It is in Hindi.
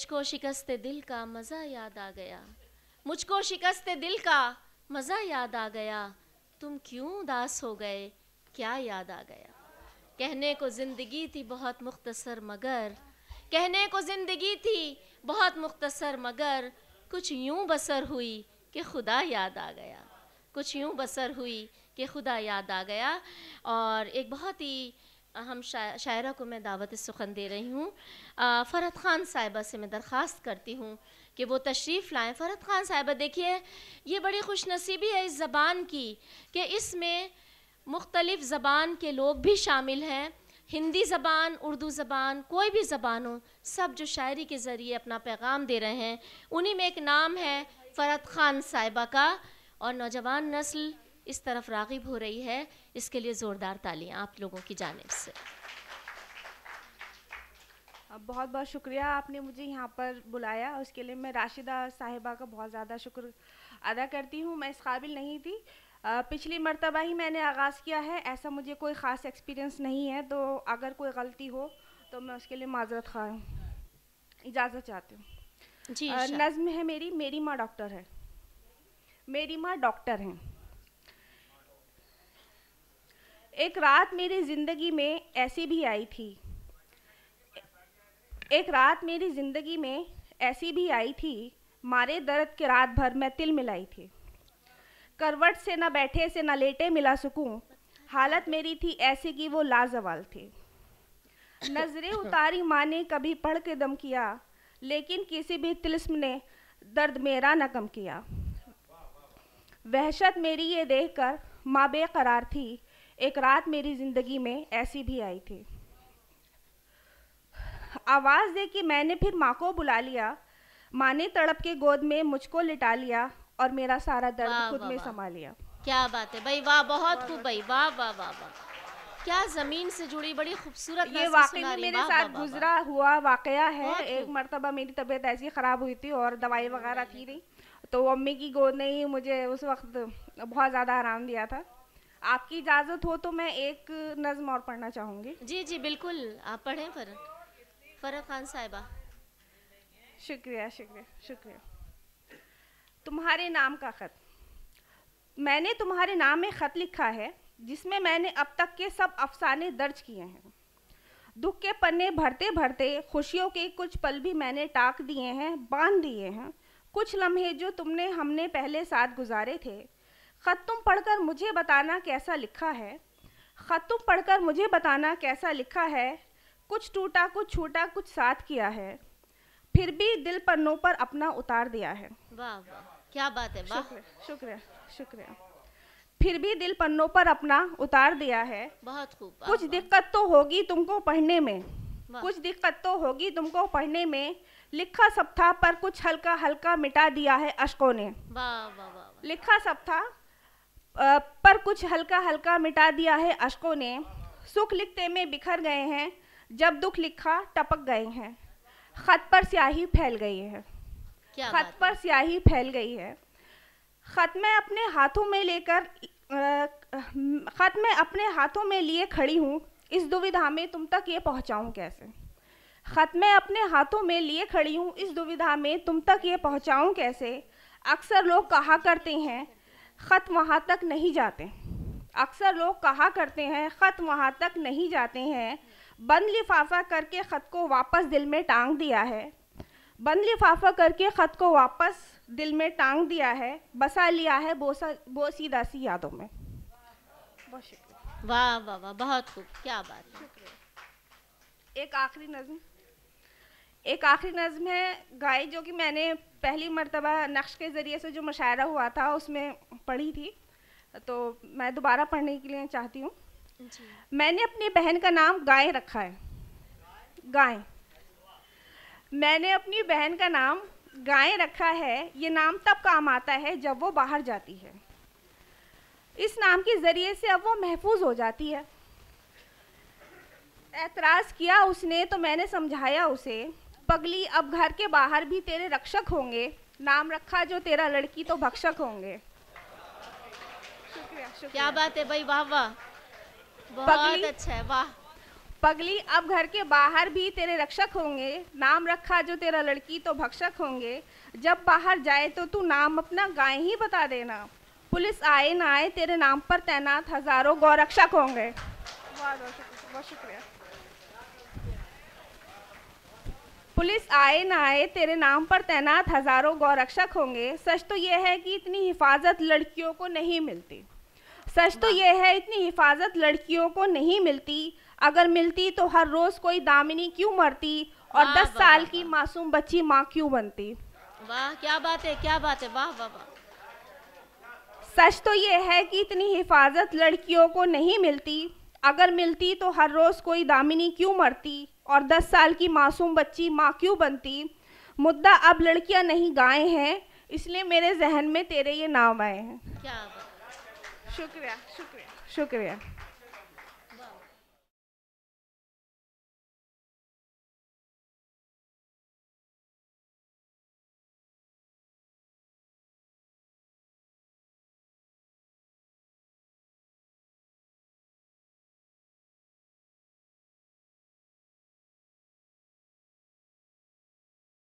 मुझको शिकस्ते दिल का मज़ा याद आ गया, मुझको शिकस्ते दिल का मज़ा याद आ गया, तुम क्यों उदास हो गए, क्या याद आ गया। कहने को ज़िंदगी थी बहुत मुख्तसर मगर, कहने को ज़िंदगी थी बहुत मुख्तसर मगर, कुछ यूं बसर हुई कि खुदा याद आ गया, कुछ यूं बसर हुई कि खुदा याद आ गया। और एक बहुत ही अहम शायरा को मैं दावत सुखन दे रही हूँ। फ़रहत ख़ान साहिबा से मैं दरख्वास्त करती हूँ कि वो तशरीफ़ लाएँ। फ़रहत ख़ान साहिबा, देखिए ये बड़ी खुशनसीबी है इस ज़बान की कि इसमें मुख्तलिफ़ ज़बान के लोग भी शामिल हैं, हिंदी ज़बान, उर्दू ज़बान, कोई भी ज़बान हो, सब जो शायरी के ज़रिए अपना पैगाम दे रहे हैं। उन्हीं में एक नाम है फ़रहत ख़ान साहिबा का, और नौजवान नस्ल इस तरफ राग़िब हो रही है, इसके लिए ज़ोरदार तालियां आप लोगों की जानिब से। बहुत बहुत शुक्रिया, आपने मुझे यहाँ पर बुलाया, उसके लिए मैं राशिदा साहिबा का बहुत ज़्यादा शुक्र अदा करती हूँ। मैं इस काबिल नहीं थी, पिछली मर्तबा ही मैंने आगाज़ किया है, ऐसा मुझे कोई ख़ास एक्सपीरियंस नहीं है, तो अगर कोई गलती हो तो मैं उसके लिए माजरत खा इजाज़त चाहती हूँ। जी, नज़्म है मेरी, मेरी माँ डॉक्टर है। मेरी माँ डॉक्टर हैं। एक रात मेरी ज़िंदगी में ऐसी भी आई थी, एक रात मेरी ज़िंदगी में ऐसी भी आई थी, मारे दर्द के रात भर मैं तिल मिलाई थी। करवट से न बैठे से न लेटे मिला सुकून, हालत मेरी थी ऐसी कि वो लाजवाल थी। नजरें उतारी माँ ने कभी पढ़ के दम किया, लेकिन किसी भी तिलिस्म ने दर्द मेरा न कम किया। वहशत मेरी ये देखकर माँ बेकरार थी, एक रात मेरी ज़िंदगी में ऐसी भी आई थी। आवाज़ दे कि मैंने फिर माँ को बुला लिया, माँ ने तड़प के गोद में मुझको लिटा लिया और मेरा सारा दर्द खुद में समा लिया। क्या बात है भाई, वाह, बहुत खूब भाई, वाह वाह वाह वाह, क्या ज़मीन से जुड़ी बड़ी खूबसूरत ये वाकई में मेरे साथ गुजरा हुआ वाकया है। एक मर्तबा मेरी तबीयत ऐसी ख़राब हुई थी और दवाई वगैरह थी नहीं, तो अम्मी की गोद ने ही मुझे उस वक्त बहुत ज़्यादा आराम दिया था। आपकी इजाज़त हो तो मैं एक नज़्म और पढ़ना चाहूँगी। जी जी बिल्कुल, आप पढ़ें फ़रहत ख़ान साहिबा। शुक्रिया शुक्रिया शुक्रिया। तुम्हारे नाम का ख़त। मैंने तुम्हारे नाम में ख़त लिखा है, जिसमें मैंने अब तक के सब अफसाने दर्ज किए हैं। दुख के पन्ने भरते भरते खुशियों के कुछ पल भी मैंने टाक दिए हैं, बांध दिए हैं। कुछ लम्हे जो तुमने हमने पहले साथ गुजारे थे। ख़त तुम पढ़कर मुझे बताना कैसा लिखा है, ख़त तुम पढ़कर मुझे बताना कैसा लिखा है। कुछ टूटा कुछ छूटा कुछ साथ किया है, फिर भी दिल पन्नों पर अपना उतार दिया है। वाह वाह, क्या बात है, वाह, शुक्रिया शुक्रिया। फिर भी दिल पन्नों पर अपना उतार दिया है। बहुत खूब। कुछ दिक्कत तो होगी तुमको पढ़ने में, कुछ दिक्कत तो होगी तुमको पढ़ने में। लिखा सब था पर कुछ हल्का हल्का मिटा दिया है अश्कों ने। वाह वाह वाह। लिखा सब था पर कुछ हल्का हल्का मिटा दिया है अश्कों ने। सुख लिखते में बिखर गए हैं, जब दुख लिखा टपक गए हैं। खत पर स्याही फैल गई है, खत पर स्याही फैल गई है। खत मैं अपने हाथों में लेकर खत मैं अपने हाथों में लिए खड़ी हूँ, इस दुविधा में तुम तक ये पहुँचाऊँ कैसे। खत मैं अपने हाथों में लिए खड़ी हूँ, इस दुविधा में तुम तक ये पहुँचाऊँ कैसे। अक्सर लोग कहा करते हैं खत वहाँ तक नहीं जाते, अक्सर लोग कहा करते हैं खत वहाँ तक नहीं जाते हैं। बंद लिफाफा करके ख़त को वापस दिल में टांग दिया है, बंद लिफाफा करके ख़त को वापस दिल में टांग दिया है। बसा लिया है बोसी दासी यादों में। बहुत शुक्रिया। वाह वाह वाह, बहुत खूब, क्या बात है। शुक्रिया। एक आखिरी नज़्म है गाय, जो कि मैंने पहली मर्तबा नक्श के ज़रिए से जो मुशायरा हुआ था उसमें पढ़ी थी, तो मैं दोबारा पढ़ने के लिए चाहती हूँ। मैंने अपनी बहन का नाम गाय रखा है, गाय। मैंने अपनी बहन का नाम गाय रखा है, ये नाम तब काम आता है जब वो बाहर जाती है। इस नाम के ज़रिए से अब वो महफूज हो जाती है। एतराज़ किया उसने तो मैंने समझाया उसे, पगली अब घर के बाहर भी तेरे रक्षक होंगे, नाम रखा जो तेरा लड़की तो भक्षक होंगे। शुक्रिया शुक्रिया। क्या बात है भाई, वाह वाह, बहुत अच्छा है, वाह। पगली अब घर के बाहर भी तेरे रक्षक होंगे, नाम रखा जो तेरा लड़की तो भक्षक होंगे। जब बाहर जाए तो तू नाम अपना गाय ही बता देना, पुलिस आए ना आए तेरे नाम पर तैनात हजारों गौरक्षक होंगे। बहुत शुक्रिया। पुलिस आए ना आए तेरे नाम पर तैनात हजारों गौरक्षक होंगे। सच तो ये है कि इतनी हिफाजत लड़कियों को नहीं मिलती, सच तो ये है इतनी हिफाजत लड़कियों को नहीं मिलती। अगर मिलती तो हर रोज कोई दामिनी क्यों मरती और 10 साल की मासूम बच्ची माँ क्यों बनती। वाह क्या बात है, क्या बात है, वाह वाह वाह। सच तो ये है कि इतनी हिफाजत लड़कियों को नहीं मिलती, अगर मिलती तो हर रोज कोई दामिनी क्यों मरती और 10 साल की मासूम बच्ची माँ क्यों बनती। मुद्दा अब लड़कियां नहीं गाय हैं, इसलिए मेरे जहन में तेरे ये नाम आए हैं। क्या बात। शुक्रिया शुक्रिया शुक्रिया।